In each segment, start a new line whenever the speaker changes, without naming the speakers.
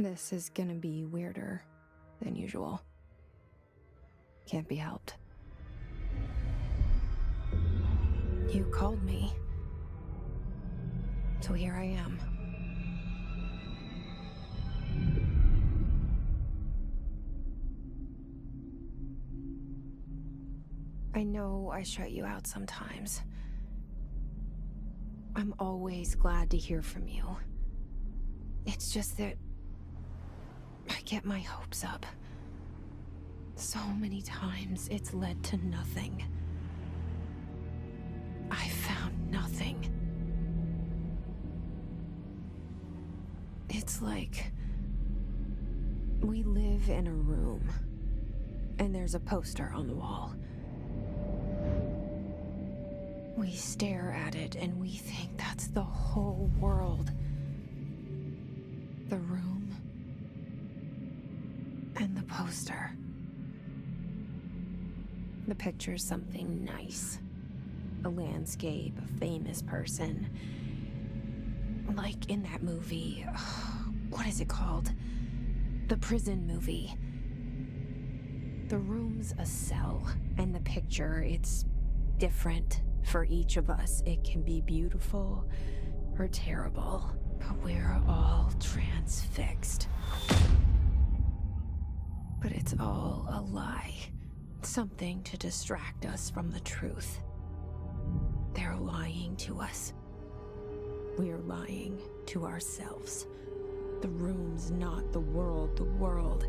This is gonna be weirder than usual. Can't be helped. You called me. So here I am. I know I shut you out sometimes. I'm always glad to hear from you. It's just that I get my hopes up. So many times it's led to nothing. I found nothing. It's like we live in a room, and there's a poster on the wall. We stare at it and we think that's the whole world. The room and the poster. The picture's something nice. A landscape, a famous person. Like in that movie, what is it called? The prison movie. The room's a cell, and the picture, it's different for each of us. It can be beautiful or terrible, but we're all transfixed. But it's all a lie. Something to distract us from the truth. They're lying to us. We're lying to ourselves. The room's not the world. The world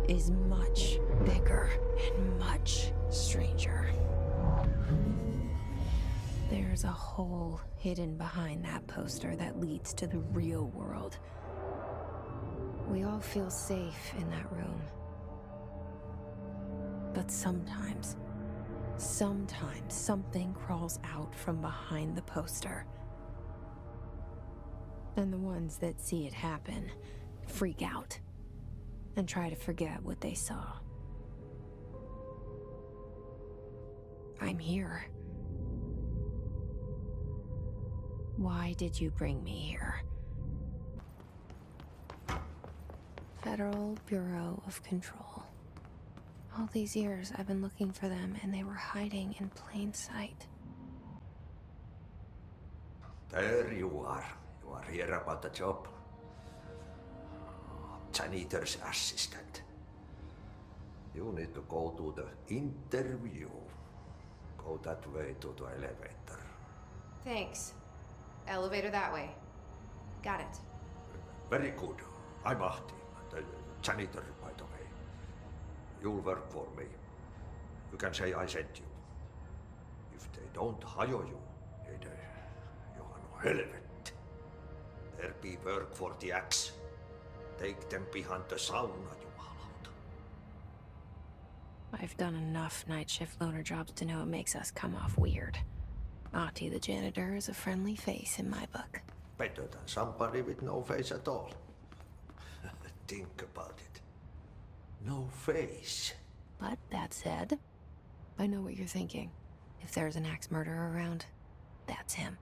is much bigger and much stranger. There's a hole hidden behind that poster that leads to the real world. We all feel safe in that room. But sometimes something crawls out from behind the poster. And the ones that see it happen freak out and try to forget what they saw. I'm here. Why did you bring me here? Federal Bureau of Control. All these years I've been looking for them, and they were hiding in plain sight.
There you are. You are here about the job. Janitor's assistant. You need to go to the interview. Go that way to the elevator.
Thanks. Elevator that way. Got it.
Very good. I'm Ahti, the janitor, by the way. You'll work for me. You can say I sent you. If they don't hire you, then you are no helvet. There be work for the axe. Take them behind the sauna, jumalauta.
I've done enough night shift loner jobs to know it makes us come off weird. Ahti the janitor is a friendly face in my book.
Better than somebody with no face at all. Think about it. No face.
But that said, I know what you're thinking. If there's an axe murderer around, that's him.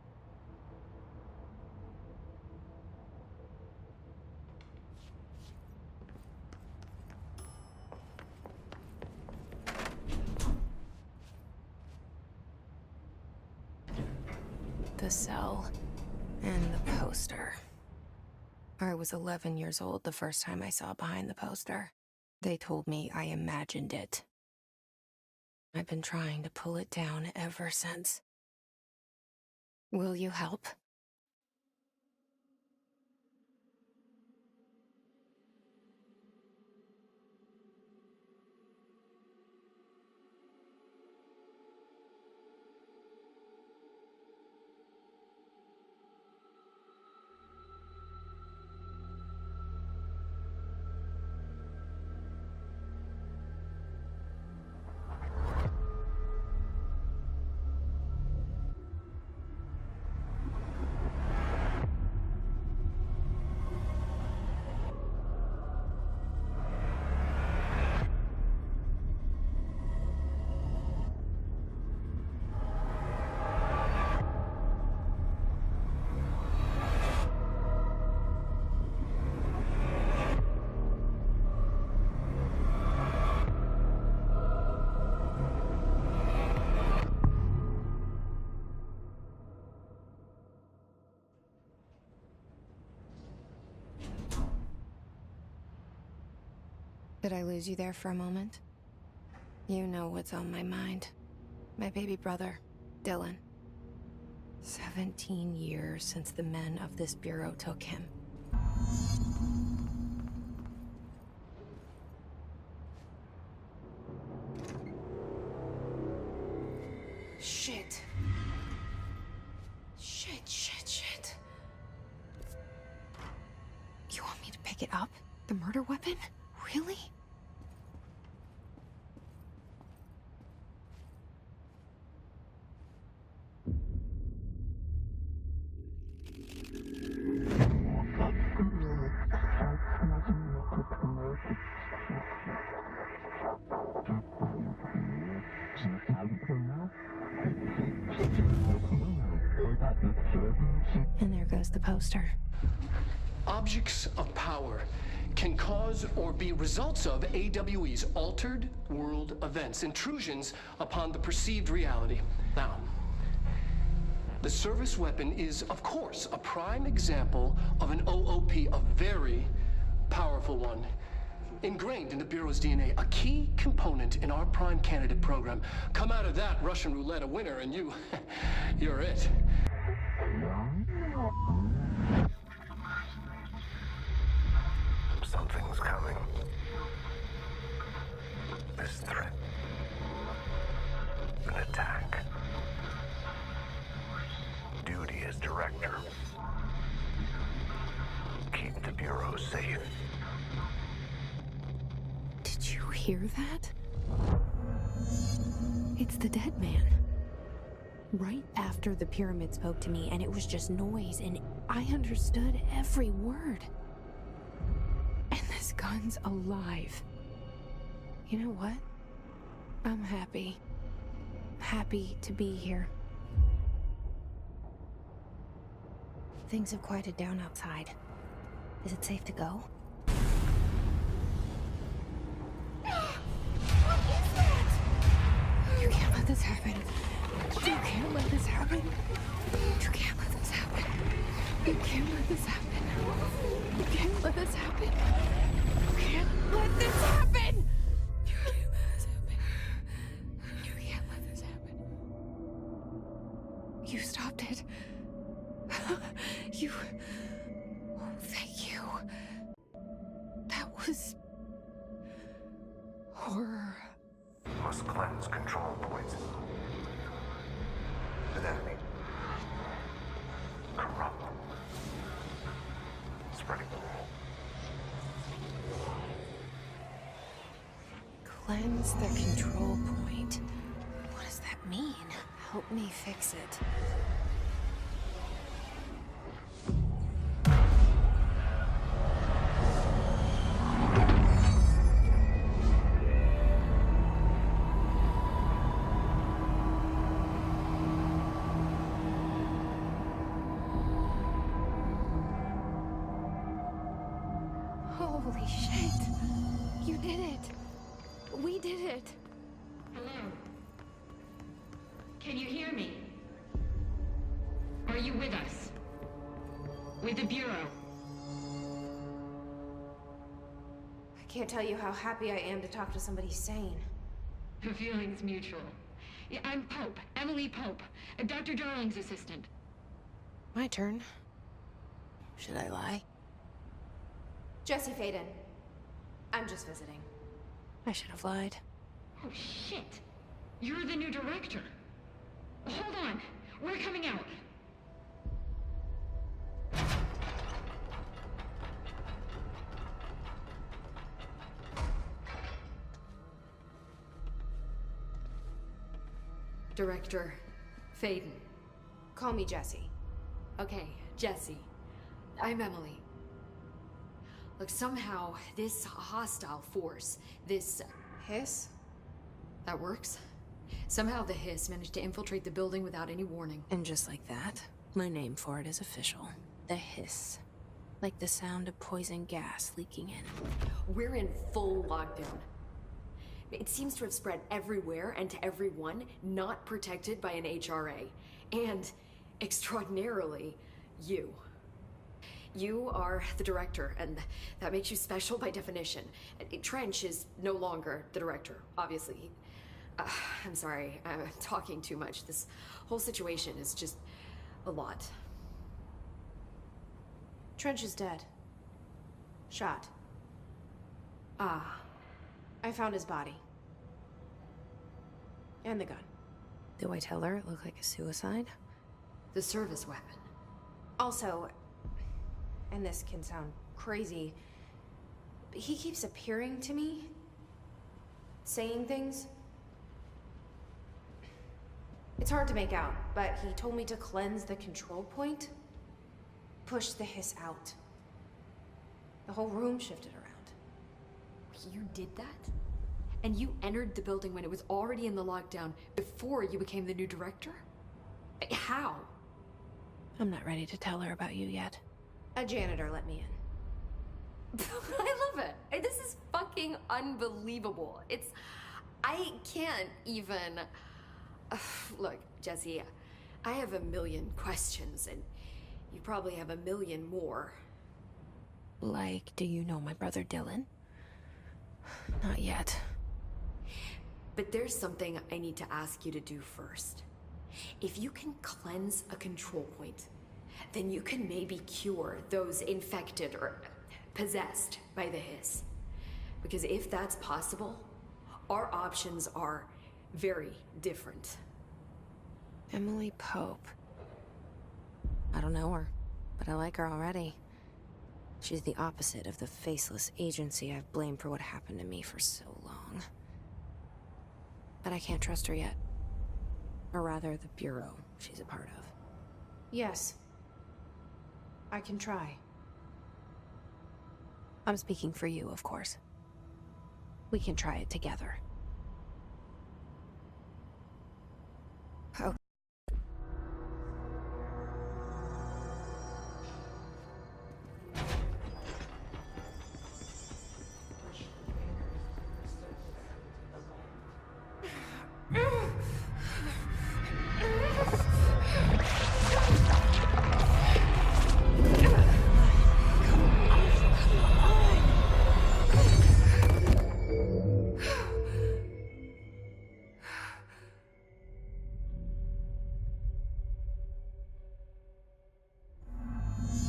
The cell and the poster. I was 11 years old the first time I saw behind the poster. They told me I imagined it. I've been trying to pull it down ever since. Will you help? Did I lose you there for a moment? You know what's on my mind. My baby brother, Dylan. 17 years since the men of this bureau took him. Shit. Shit. You want me to pick it up? The murder weapon? Really? And there goes the poster.
Objects of power can cause or be results of AWE's altered world events, intrusions upon the perceived reality. Now, the service weapon is, of course, a prime example of an OOP, a very powerful one, ingrained in the Bureau's DNA, a key component in our prime candidate program. Come out of that Russian roulette a winner and you're it.
Something's coming. This threat. An attack. Duty as director. Keep the Bureau safe.
Did you hear that? It's the dead man. Right after the pyramid spoke to me, and it was just noise, and I understood every word. And this gun's alive. You know what? I'm happy. Happy to be here. Things have quieted down outside. Is it safe to go? What is that? You can't let this happen. You can't let this happen. You can't let this happen. You can't let this happen. You can't let this happen. You can't let this happen. You can't let this happen. You can't let this happen. You stopped it. You... Oh, thank you. That was... horror.
Must cleanse control points. An enemy. Corrupt. Spreading.
Cleanse the control point. What does that mean? Help me fix it. Holy shit! You did it! We did it!
Hello? Can you hear me? Are you with us? With the Bureau?
I can't tell you how happy I am to talk to somebody sane.
The feeling's mutual. Yeah, I'm Pope, Emily Pope, Dr. Darling's assistant.
My turn. Should I lie?
Jesse Faden. I'm just visiting.
I should have lied.
Oh, shit. You're the new director. Hold on. We're coming out.
Director Faden.
Call me Jesse.
Okay, Jesse. I'm Emily. Look, somehow this hostile force, this...
Hiss?
that works? Somehow the Hiss managed to infiltrate the building without any warning.
And just like that, my name for it is official. The hiss. Like the sound of poison gas leaking in.
We're in full lockdown. It seems to have spread everywhere and to everyone not protected by an HRA. And, extraordinarily, you. You are the director, and that makes you special by definition. Trench is no longer the director, obviously. I'm sorry, I'm talking too much. This whole situation is just a lot.
Trench is dead. Shot.
Ah,
I found his body. And the gun.
Do I tell her it looked like a suicide?
the service weapon.
Also, and this can sound crazy, but he keeps appearing to me, saying things. It's hard to make out, but he told me to cleanse the control point, push the hiss out. The whole room shifted around.
You did that? And you entered the building when it was already in the lockdown before you became the new director? How?
I'm not ready to tell her about you yet.
A janitor let me in.
I love it. This is fucking unbelievable. I can't even... Look, Jesse, I have a million questions, and you probably have a million more.
Like, do you know my brother Dylan? Not yet.
But there's something I need to ask you to do first. If you can cleanse a control point, then you can maybe cure those infected or possessed by the hiss. Because if that's possible, our options are very different.
Emily Pope. I don't know her, but I like her already. She's the opposite of the faceless agency I've blamed for what happened to me for so long. But I can't trust her yet. Or rather, the bureau she's a part of.
Yes. I can try.
I'm speaking for you, of course. We can try it together. Okay.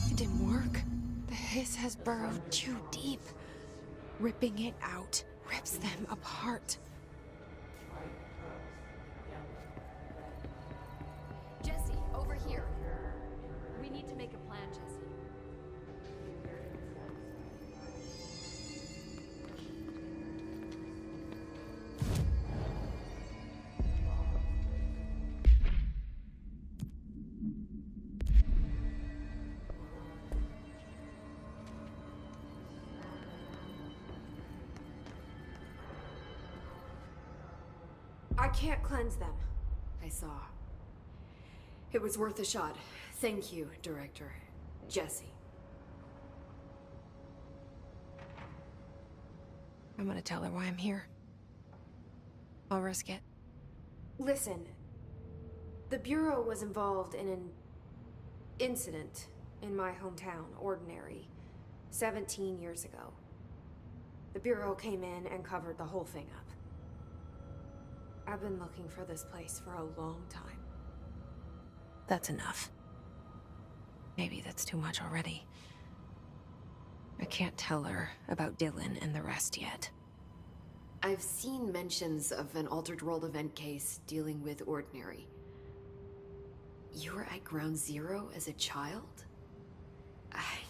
It didn't work. The hiss has burrowed too deep. Ripping it out rips them apart.
Jesse, over here. We need to make a plan, Jesse.
I can't cleanse them.
I saw. It was worth a shot. Thank you, Director. Jesse.
I'm gonna tell her why I'm here. I'll risk it.
Listen, the Bureau was involved in an incident in my hometown, Ordinary, 17 years ago. The Bureau came in and covered the whole thing up. I've been looking for this place for a long time.
That's enough. Maybe that's too much already. I can't tell her about Dylan and the rest yet.
I've seen mentions of an Altered World event case dealing with Ordinary. You were at Ground Zero as a child?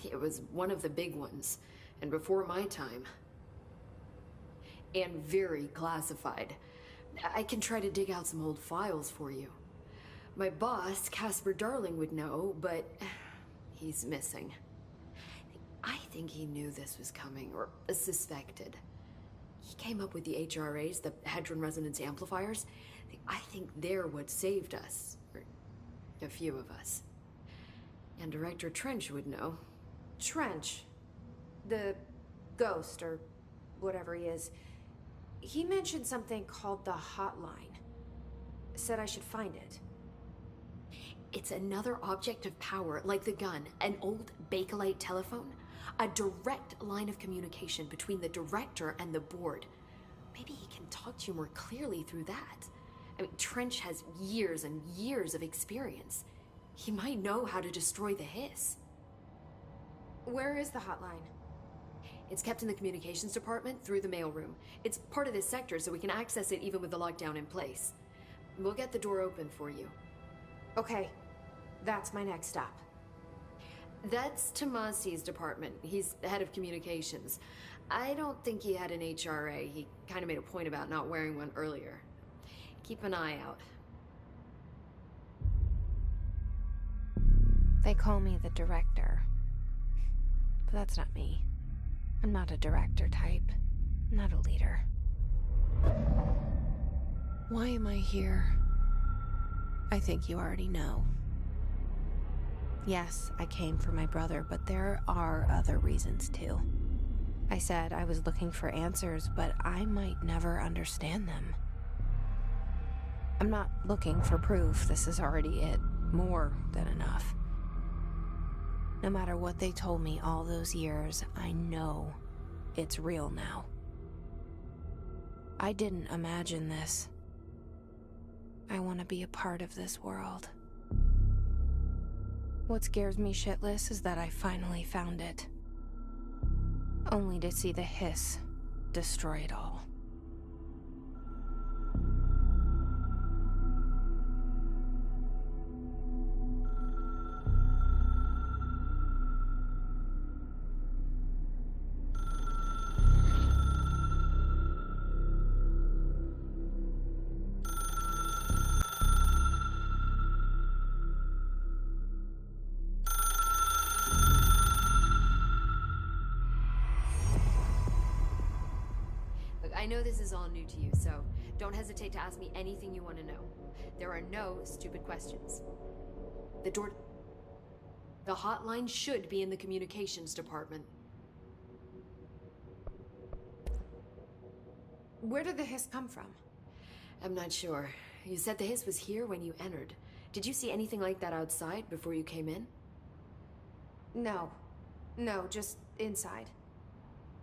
It was one of the big ones, and before my time. And very classified. I can try to dig out some old files for you. My boss, Casper Darling, would know, but he's missing. I think he knew this was coming, or suspected. He came up with the HRAs, the Hadron Resonance Amplifiers. I think they're what saved us, or a few of us. And Director Trench would know.
Trench, the ghost, or whatever he is, he mentioned something called the hotline. Said I should find it.
It's another object of power, like the gun, an old Bakelite telephone. A direct line of communication between the director and the board. Maybe he can talk to you more clearly through that. I mean, Trench has years and years of experience. He might know how to destroy the hiss.
Where is the hotline?
It's kept in the communications department through the mailroom. It's part of this sector, so we can access it even with the lockdown in place. We'll get the door open for you.
Okay, that's my next stop.
That's Tomasi's department. He's the head of communications. I don't think he had an HRA. He kind of made a point about not wearing one earlier. Keep an eye out.
They call me the director. But that's not me. I'm not a director type. I'm not a leader. Why am I here? I think you already know. Yes, I came for my brother, but there are other reasons too. I said I was looking for answers, but I might never understand them. I'm not looking for proof. This is already it. More than enough. No matter what they told me all those years, I know it's real now. I didn't imagine this. I want to be a part of this world. What scares me shitless is that I finally found it. Only to see the hiss destroy it all.
I know this is all new to you, so don't hesitate to ask me anything you want to know. There are no stupid questions. The hotline should be in the communications department.
Where did the hiss come from?
I'm not sure. You said the hiss was here when you entered. Did you see anything like that outside before you came in?
No. No, just inside.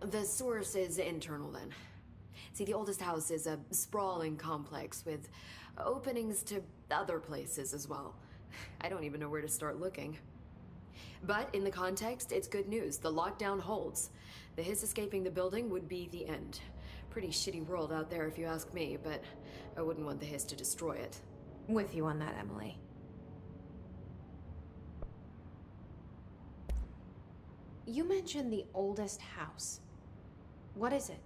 The source is internal then. See, the oldest house is a sprawling complex with openings to other places as well. I don't even know where to start looking. But in the context, it's good news. The lockdown holds. The hiss escaping the building would be the end. Pretty shitty world out there if you ask me, but I wouldn't want the hiss to destroy it.
With you on that, Emily. You mentioned the oldest house. What is it?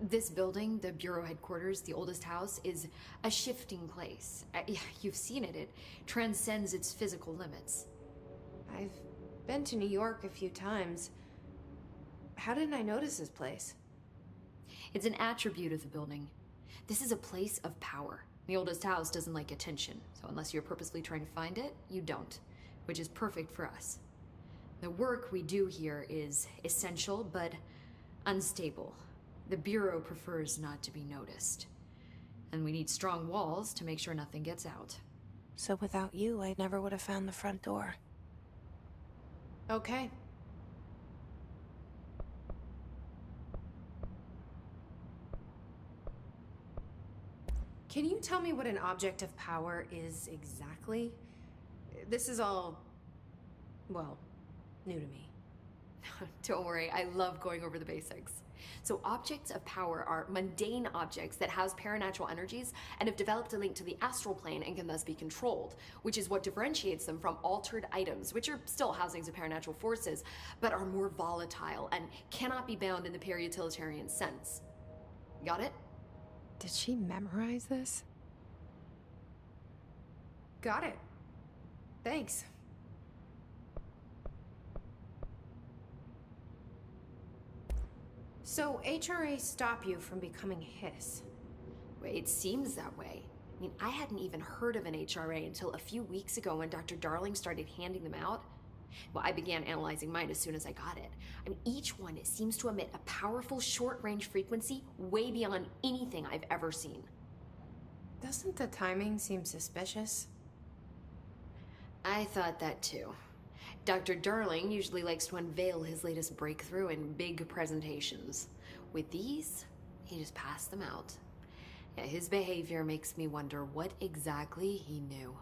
This building, the Bureau headquarters, the oldest house, is a shifting place. Yeah, you've seen it. It transcends its physical limits.
I've been to New York a few times. How didn't I notice this place?
It's an attribute of the building. This is a place of power. The oldest house doesn't like attention, so unless you're purposely trying to find it, you don't, which is perfect for us. The work we do here is essential, but unstable. The Bureau prefers not to be noticed. And we need strong walls to make sure nothing gets out.
So without you, I never would have found the front door.
Okay. Can you tell me what an object of power is exactly? This is all, well, new to me.
Don't worry, I love going over the basics. So objects of power are mundane objects that house paranatural energies and have developed a link to the astral plane and can thus be controlled, which is what differentiates them from altered items, which are still housings of paranatural forces, but are more volatile and cannot be bound in the peri-utilitarian sense. Got it?
Did she memorize this?
Got it. Thanks. So HRA stop you from becoming Hiss?
It seems that way. I mean, I hadn't even heard of an HRA until a few weeks ago when Dr. Darling started handing them out. Well, I began analyzing mine as soon as I got it. I mean, each one seems to emit a powerful short-range frequency way beyond anything I've ever seen.
Doesn't the timing seem suspicious?
I thought that too. Dr. Darling usually likes to unveil his latest breakthrough in big presentations. With these, he just passed them out. Yeah, his behavior makes me wonder what exactly he knew.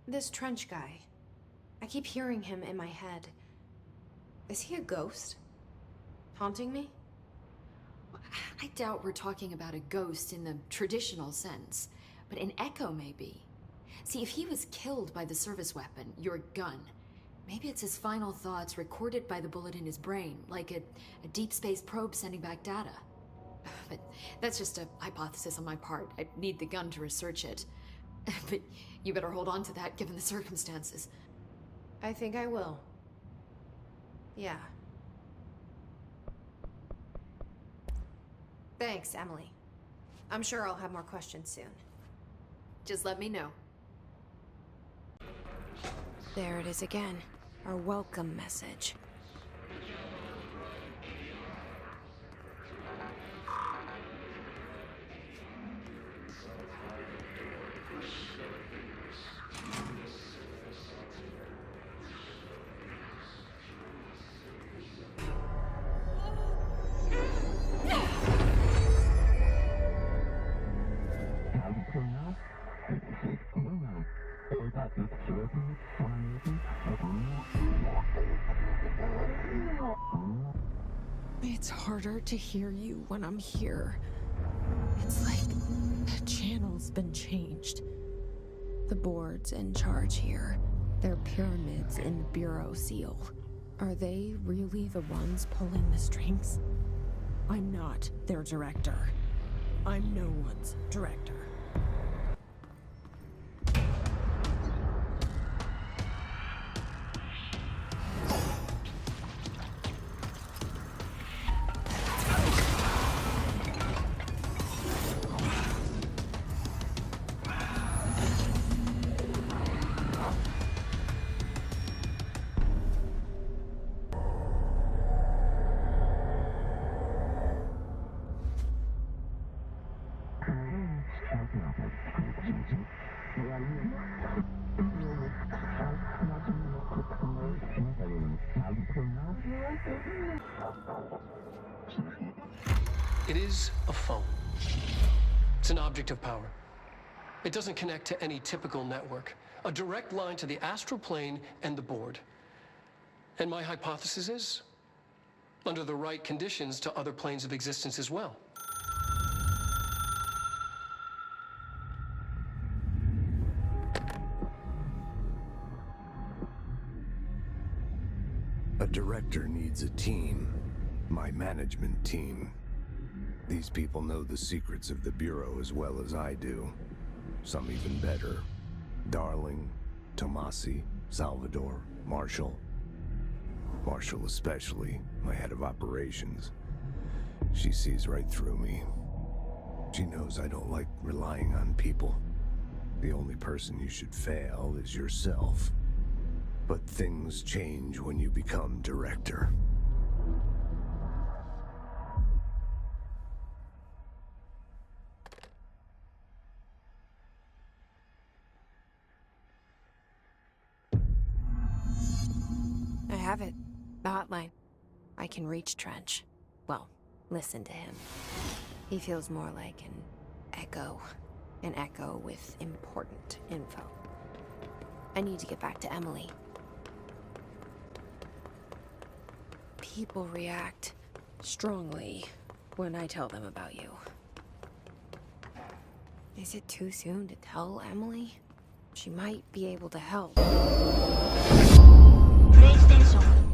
This Trench guy. I keep hearing him in my head. Is he a ghost? Haunting me?
I doubt we're talking about a ghost in the traditional sense, but an echo maybe. See, if he was killed by the service weapon, your gun, maybe it's his final thoughts recorded by the bullet in his brain, like a deep space probe sending back data. But that's just a hypothesis on my part. I need the gun to research it. But you better hold on to that given the circumstances.
I think I will. Yeah. Thanks, Emily. I'm sure I'll have more questions soon.
Just let me know.
There it is again. Our welcome message. It's harder to hear you when I'm here. It's like the channel's been changed. The board's in charge here. They're pyramids in Bureau seal. Are they really the ones pulling the strings? I'm not their director. I'm no one's director.
It is a phone. It's an object of power. It doesn't connect to any typical network. A direct line to the astral plane and the board. And my hypothesis is, under the right conditions, to other planes of existence as well.
A director needs a team. My management team. These people know the secrets of the Bureau as well as I do. Some even better. Darling, Tomasi, Salvador, Marshall. Marshall especially, my head of operations. She sees right through me. She knows I don't like relying on people. The only person you should fail is yourself. But things change when you become director.
I have it. The hotline. I can reach Trench. Well, listen to him. He feels more like an echo. An echo with important info. I need to get back to Emily. People react strongly when I tell them about you. Is it too soon to tell Emily? She might be able to help.
PlayStation